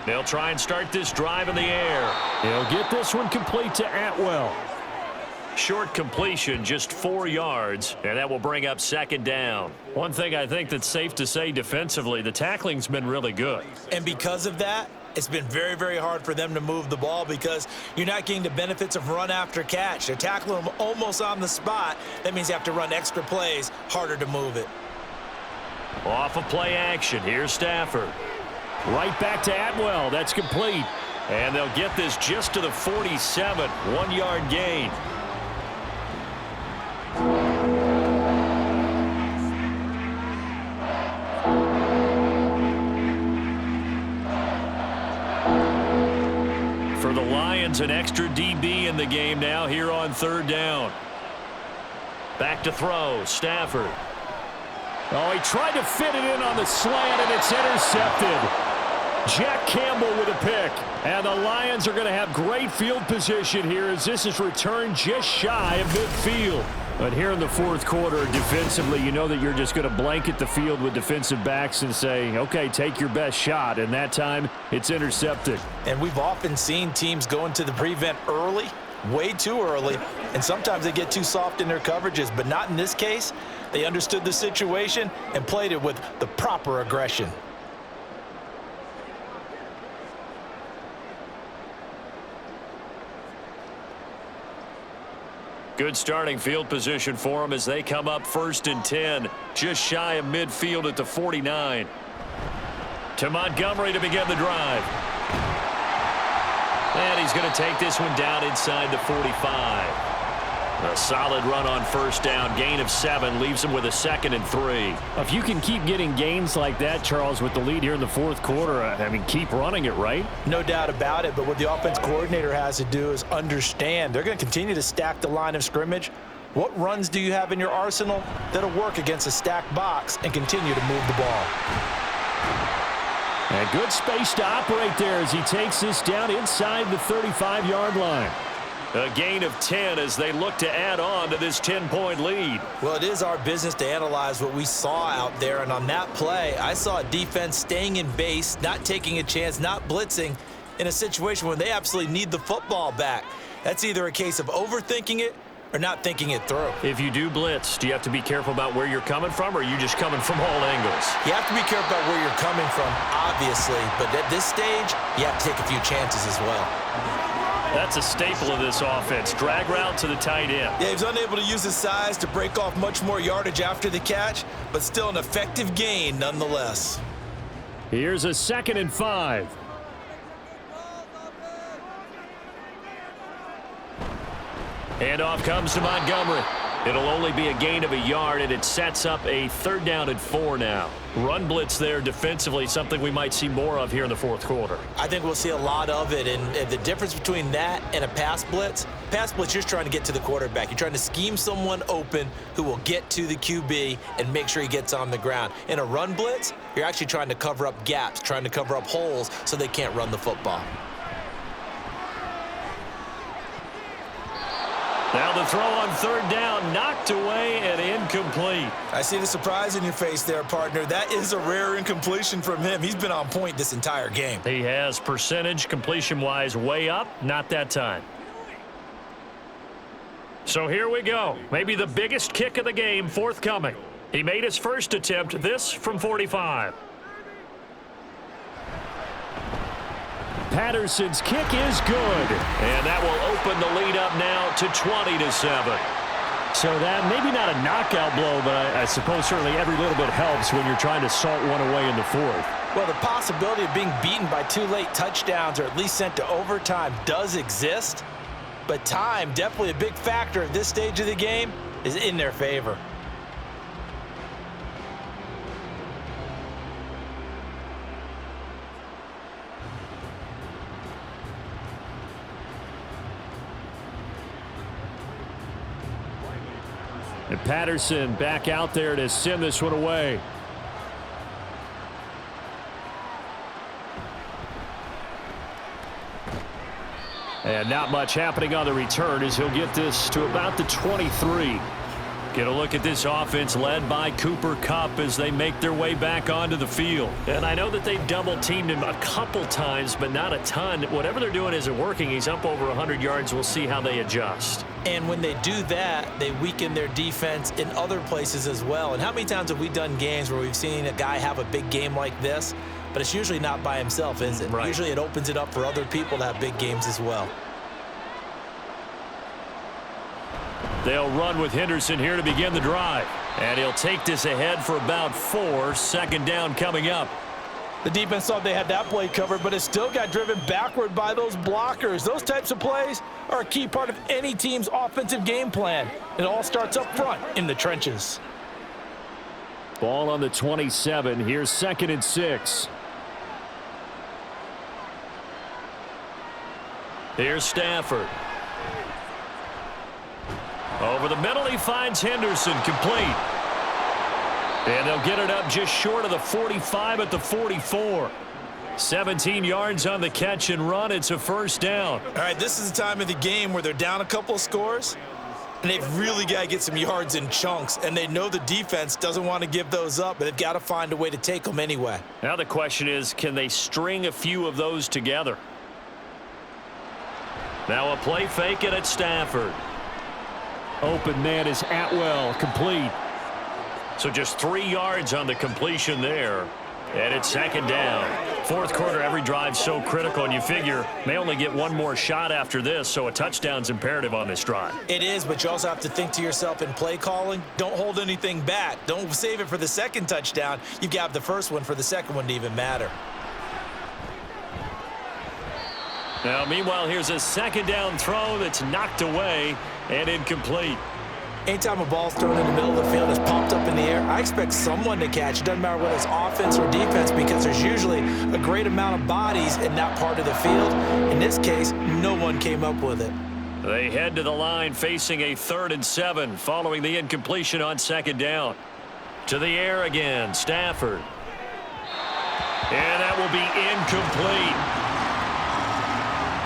They'll try and start this drive in the air. He'll get this one complete to Atwell. Short completion, just 4 yards, and that will bring up 2nd down. One thing I think that's safe to say defensively, the tackling's been really good. And because of that, it's been very, very hard for them to move the ball because you're not getting the benefits of run after catch. They're tackling them almost on the spot. That means you have to run extra plays, harder to move it. Off of play action, here's Stafford. Right back to Atwell, that's complete. And they'll get this just to the 47, 1-yard gain. For the Lions, an extra DB in the game now here on 3rd down. Back to throw, Stafford. Oh, he tried to fit it in on the slant, and it's intercepted. Jack Campbell with a pick. And the Lions are going to have great field position here as this is returned just shy of midfield. But here in the 4th quarter, defensively, you know that you're just going to blanket the field with defensive backs and say, okay, take your best shot. And that time, it's intercepted. And we've often seen teams go into the prevent early, way too early, and sometimes they get too soft in their coverages, but not in this case. They understood the situation and played it with the proper aggression. Good starting field position for them as they come up 1st and 10, just shy of midfield at the 49. To Montgomery to begin the drive. And he's going to take this one down inside the 45. A solid run on 1st down, gain of 7, leaves him with a 2nd and 3. If you can keep getting gains like that, Charles, with the lead here in the 4th quarter, I mean, keep running it, right? No doubt about it, but what the offense coordinator has to do is understand they're going to continue to stack the line of scrimmage. What runs do you have in your arsenal that'll work against a stacked box and continue to move the ball? And good space to operate there as he takes this down inside the 35-yard line. A gain of 10 as they look to add on to this 10-point lead. Well, it is our business to analyze what we saw out there, and on that play, I saw a defense staying in base, not taking a chance, not blitzing in a situation where they absolutely need the football back. That's either a case of overthinking it or not thinking it through. If you do blitz, do you have to be careful about where you're coming from, or are you just coming from all angles? You have to be careful about where you're coming from, obviously, but at this stage, you have to take a few chances as well. That's a staple of this offense. Drag route to the tight end. Yeah, he's unable to use his size to break off much more yardage after the catch, but still an effective gain nonetheless. Here's a 2nd and 5. Handoff comes to Montgomery. It'll only be a gain of a yard, and it sets up a 3rd down and 4 now. Run blitz there defensively, something we might see more of here in the 4th quarter. I think we'll see a lot of it, and the difference between that and a pass blitz, you're just trying to get to the quarterback. You're trying to scheme someone open who will get to the QB and make sure he gets on the ground. In a run blitz, you're actually trying to cover up gaps, trying to cover up holes so they can't run the football. Now the throw on 3rd down, knocked away and incomplete. I see the surprise in your face there, partner. That is a rare incompletion from him. He's been on point this entire game. He has percentage completion-wise way up, not that time. So here we go. Maybe the biggest kick of the game forthcoming. He made his first attempt, this from 45. Patterson's kick is good. And that will open the lead up now to 20-7. So that maybe not a knockout blow, but I suppose certainly every little bit helps when you're trying to salt one away in the fourth. Well, the possibility of being beaten by 2 late touchdowns or at least sent to overtime does exist, but time, definitely a big factor at this stage of the game, is in their favor. And Patterson back out there to send this one away. And not much happening on the return as he'll get this to about the 23. Get a look at this offense led by Cooper Kupp as they make their way back onto the field. And I know that they've double-teamed him a couple times, but not a ton. Whatever they're doing isn't working. He's up over 100 yards. We'll see how they adjust. And when they do that, they weaken their defense in other places as well. And how many times have we done games where we've seen a guy have a big game like this, but it's usually not by himself, is it? Right. Usually it opens it up for other people to have big games as well. They'll run with Henderson here to begin the drive. And he'll take this ahead for about 4. Second down coming up. The defense thought they had that play covered, but it still got driven backward by those blockers. Those types of plays are a key part of any team's offensive game plan. It all starts up front in the trenches. Ball on the 27. Here's 2nd and 6. Here's Stafford. Over the middle, he finds Henderson, complete. And they'll get it up just short of the 45 at the 44. 17 yards on the catch and run. It's a first down. All right, this is the time of the game where they're down a couple of scores, and they've really got to get some yards in chunks, and they know the defense doesn't want to give those up, but they've got to find a way to take them anyway. Now the question is, can they string a few of those together? Now a play fake it at Stafford. Open man is Atwell, complete. So just 3 yards on the completion there. And it's 2nd down. Fourth quarter, every drive so critical, and you figure may only get one more shot after this, so a touchdown's imperative on this drive. It is, but you also have to think to yourself in play calling, don't hold anything back. Don't save it for the second touchdown. You've got the first one for the second one to even matter. Now, meanwhile, here's a 2nd down throw that's knocked away and incomplete. Anytime a ball's thrown in the middle of the field, it's popped up in the air, I expect someone to catch. It doesn't matter whether it's offense or defense, because there's usually a great amount of bodies in that part of the field. In this case, no one came up with it. They head to the line facing a 3rd and 7 following the incompletion on 2nd down. To the air again, Stafford. And that will be incomplete.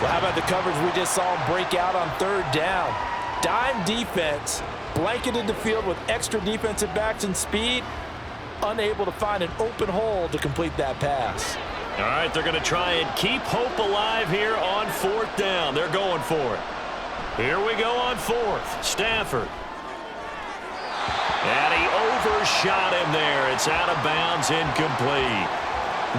Well, how about the coverage we just saw him break out on 3rd down? Dime defense, blanketed the field with extra defensive backs and speed, unable to find an open hole to complete that pass. All right, they're going to try and keep hope alive here on 4th down. They're going for it. Here we go on 4th. Stafford. And he overshot him there. It's out of bounds, incomplete.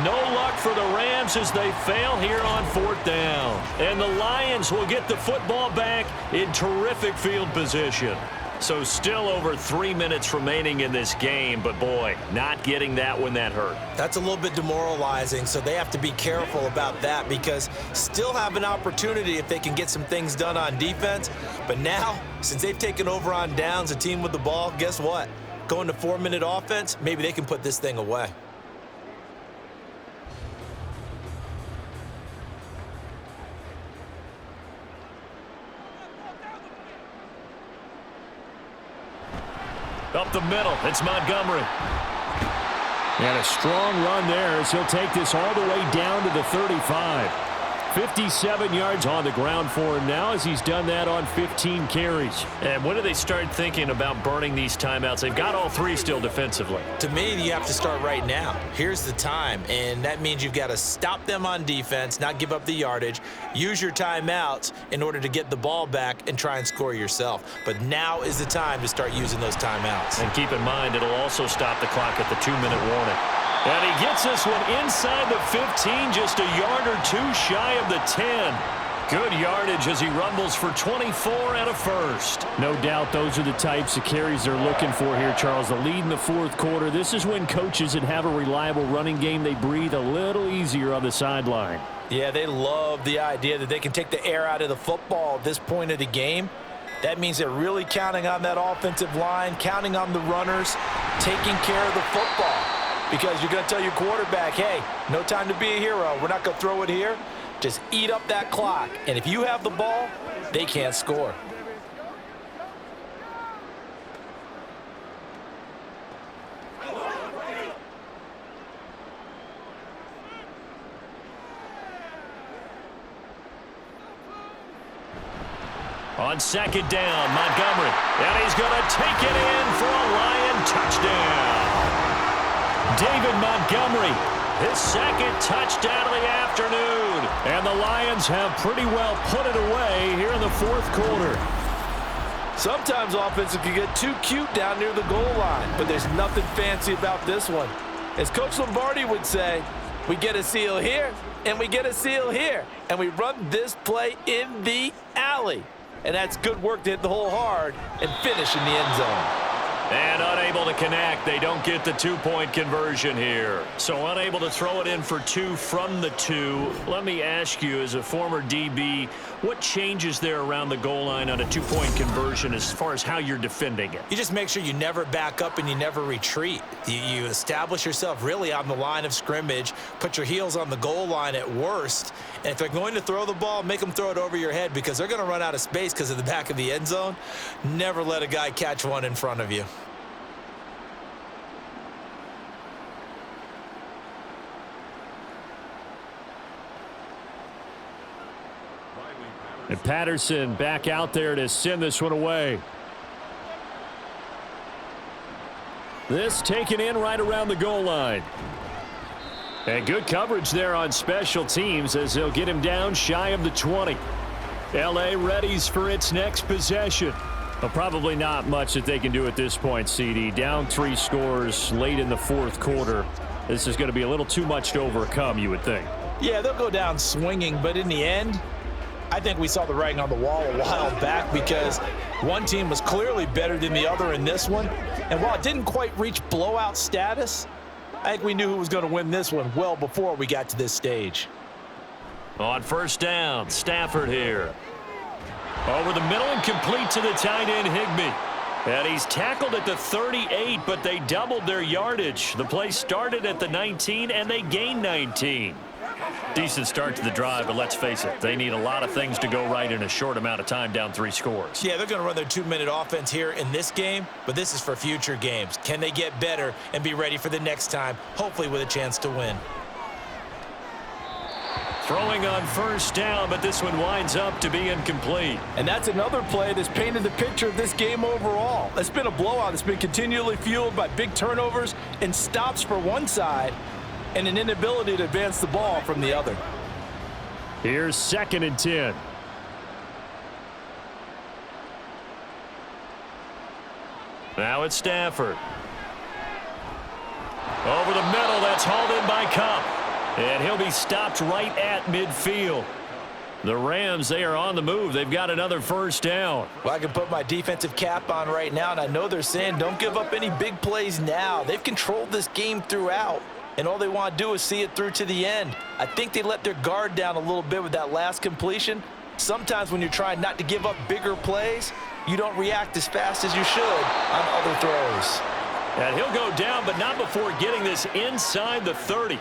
No luck for the Rams as they fail here on 4th down. And the Lions will get the football back in terrific field position. So still over 3 minutes remaining in this game, but boy, not getting that when that hurt. That's a little bit demoralizing, so they have to be careful about that, because still have an opportunity if they can get some things done on defense. But now, since they've taken over on downs, a team with the ball, guess what? Going to 4-minute offense, maybe they can put this thing away. Up the middle, it's Montgomery. And a strong run there as he'll take this all the way down to the 35. 57 yards on the ground for him now as he's done that on 15 carries. And when do they start thinking about burning these timeouts? They've got all 3 still defensively. To me, you have to start right now. Here's the time, and that means you've got to stop them on defense, not give up the yardage, use your timeouts in order to get the ball back and try and score yourself. But now is the time to start using those timeouts. And keep in mind, it'll also stop the clock at the 2-minute warning. And he gets this one inside the 15, just a yard or 2 shy of the 10. Good yardage as he rumbles for 24 and a first. No doubt those are the types of carries they're looking for here, Charles. The lead in the fourth quarter. This is when coaches that have a reliable running game, they breathe a little easier on the sideline. Yeah, they love the idea that they can take the air out of the football at this point of the game. That means they're really counting on that offensive line, counting on the runners, taking care of the football. Because you're going to tell your quarterback, hey, no time to be a hero. We're not going to throw it here. Just eat up that clock. And if you have the ball, they can't score. On second down, Montgomery. And he's going to take it in for a Lion touchdown. David Montgomery, his second touchdown of the afternoon. And the Lions have pretty well put it away here in the fourth quarter. Sometimes offenses can get too cute down near the goal line, but there's nothing fancy about this one. As Coach Lombardi would say, we get a seal here, and we get a seal here, and we run this play in the alley. And that's good work to hit the hole hard and finish in the end zone. And unable to connect. They don't get the two-point conversion here. So unable to throw it in for two from the two. Let me ask you, as a former DB, what changes there around the goal line on a two-point conversion as far as how you're defending it? You just make sure you never back up and you never retreat. You establish yourself really on the line of scrimmage, put your heels on the goal line at worst, and if they're going to throw the ball, make them throw it over your head because they're going to run out of space because of the back of the end zone. Never let a guy catch one in front of you. And Patterson back out there to send this one away. This taken in right around the goal line. And good coverage there on special teams as they'll get him down shy of the 20. L.A. readies for its next possession. Well, probably not much that they can do at this point, CD. Down 3 scores late in the fourth quarter. This is going to be a little too much to overcome, you would think. Yeah, they'll go down swinging, but in the end, I think we saw the writing on the wall a while back because one team was clearly better than the other in this one. And while it didn't quite reach blowout status, I think we knew who was going to win this one well before we got to this stage. On first down, Stafford here. Over the middle and complete to the tight end, Higbee. And he's tackled at the 38, but they doubled their yardage. The play started at the 19, and they gained 19. Decent start to the drive, but let's face it, they need a lot of things to go right in a short amount of time, down 3 scores. Yeah, they're going to run their 2-minute offense here in this game, but this is for future games. Can they get better and be ready for the next time, hopefully with a chance to win? Throwing on first down, but this one winds up to be incomplete. And that's another play that's painted the picture of this game overall. It's been a blowout. It's been continually fueled by big turnovers and stops for one side and an inability to advance the ball from the other. Here's 2nd and 10. Now it's Stafford. Over the middle, that's hauled in by Kupp. And he'll be stopped right at midfield. The Rams, they are on the move. They've got another first down. Well, I can put my defensive cap on right now, and I know they're saying don't give up any big plays now. They've controlled this game throughout, and all they want to do is see it through to the end. I think they let their guard down a little bit with that last completion. Sometimes when you're trying not to give up bigger plays, you don't react as fast as you should on other throws. And he'll go down, but not before getting this inside the 30.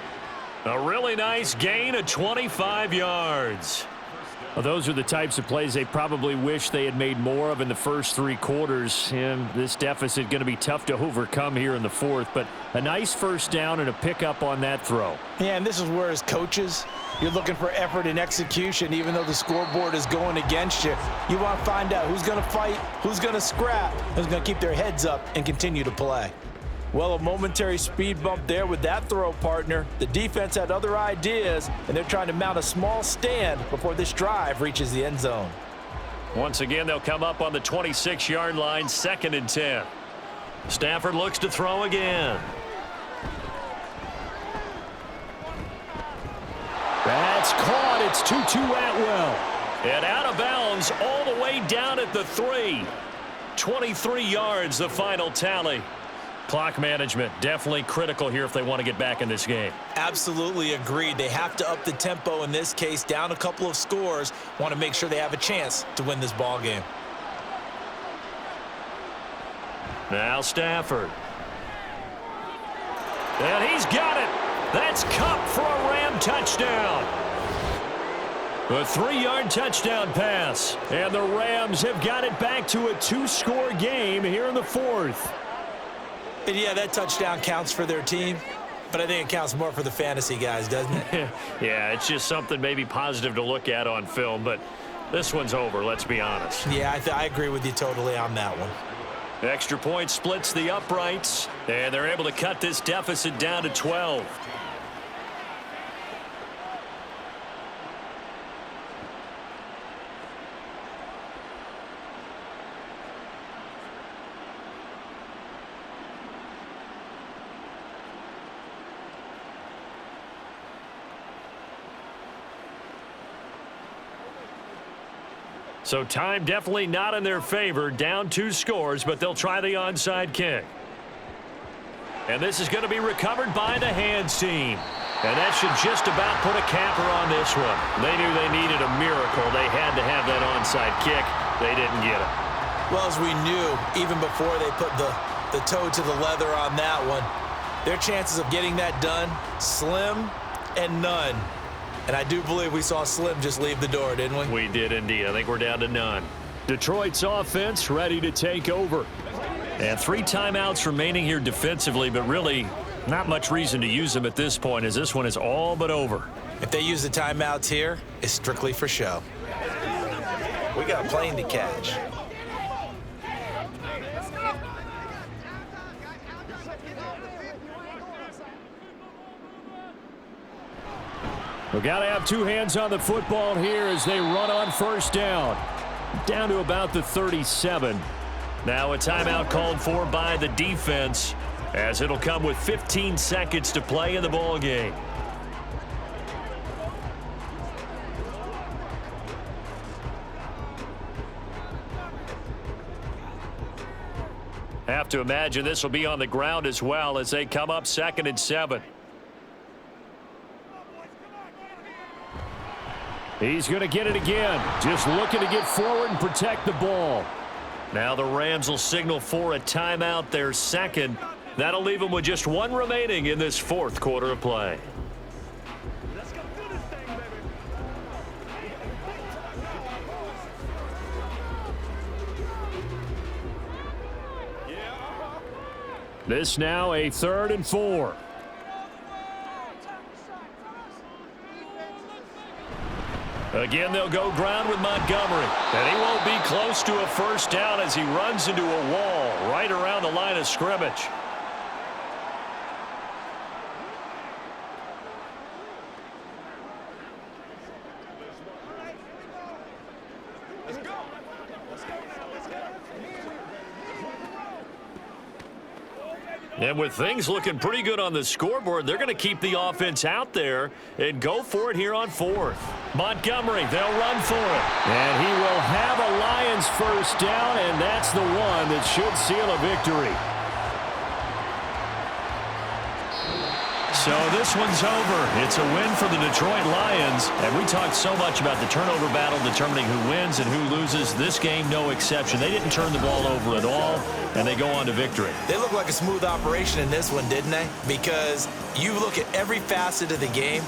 A really nice gain of 25 yards. Well, those are the types of plays they probably wish they had made more of in the first 3 quarters. And this deficit going to be tough to overcome here in the fourth. But a nice first down and a pickup on that throw. Yeah, and this is where as coaches, you're looking for effort and execution. Even though the scoreboard is going against you, you want to find out who's going to fight, who's going to scrap, who's going to keep their heads up and continue to play. Well, a momentary speed bump there with that throw, partner. The defense had other ideas, and they're trying to mount a small stand before this drive reaches the end zone. Once again, they'll come up on the 26-yard line, 2nd and 10. Stafford looks to throw again. That's caught. It's Tutu Atwell. And out of bounds all the way down at the 3. 23 yards, the final tally. Clock management definitely critical here if they want to get back in this game. Absolutely agreed. They have to up the tempo in this case, down a couple of scores. Want to make sure they have a chance to win this ball game. Now Stafford. And he's got it. That's Kupp for a Ram touchdown. A 3-yard touchdown pass. And the Rams have got it back to a 2-score game here in the 4th. And yeah, that touchdown counts for their team, but I think it counts more for the fantasy guys, doesn't it? Yeah, it's just something maybe positive to look at on film, but this one's over, let's be honest. Yeah, I agree with you totally on that one. Extra point splits the uprights, and they're able to cut this deficit down to 12. So time definitely not in their favor. Down 2 scores, but they'll try the onside kick. And this is going to be recovered by the hands team. And that should just about put a capper on this one. They knew they needed a miracle. They had to have that onside kick. They didn't get it. Well, as we knew, even before they put the toe to the leather on that one, their chances of getting that done, slim and none. And I do believe we saw Slim just leave the door, didn't we? We did indeed. I think we're down to none. Detroit's offense ready to take over. And 3 timeouts remaining here defensively, but really not much reason to use them at this point as this one is all but over. If they use the timeouts here, it's strictly for show. We got a plane to catch. We've got to have 2 hands on the football here as they run on first down. Down to about the 37. Now a timeout called for by the defense as it'll come with 15 seconds to play in the ball game. Have to imagine this will be on the ground as well as they come up 2nd and 7. He's going to get it again. Just looking to get forward and protect the ball. Now the Rams will signal for a timeout, their 2nd. That'll leave them with just 1 remaining in this 4th quarter of play. Let's go do this thing, baby. This now a 3rd and 4. Again, they'll go ground with Montgomery. And he won't be close to a first down as he runs into a wall right around the line of scrimmage. Let's go. Let's go now. Let's go. And with things looking pretty good on the scoreboard, they're going to keep the offense out there and go for it here on 4th. Montgomery, they'll run for it. And he will have a Lions first down, and that's the one that should seal a victory. So this one's over. It's a win for the Detroit Lions. And we talked so much about the turnover battle determining who wins and who loses. This game, no exception. They didn't turn the ball over at all, and they go on to victory. They look like a smooth operation in this one, didn't they? Because you look at every facet of the game,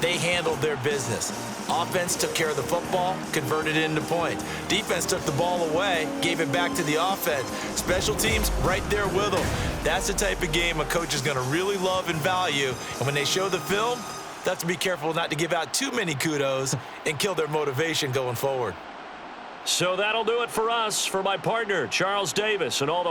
they handled their business. Offense took care of the football, converted it into points. Defense took the ball away, gave it back to the offense. Special teams right there with them. That's the type of game a coach is going to really love and value. And when they show the film, they have to be careful not to give out too many kudos and kill their motivation going forward. So that'll do it for us. For my partner, Charles Davis, and all the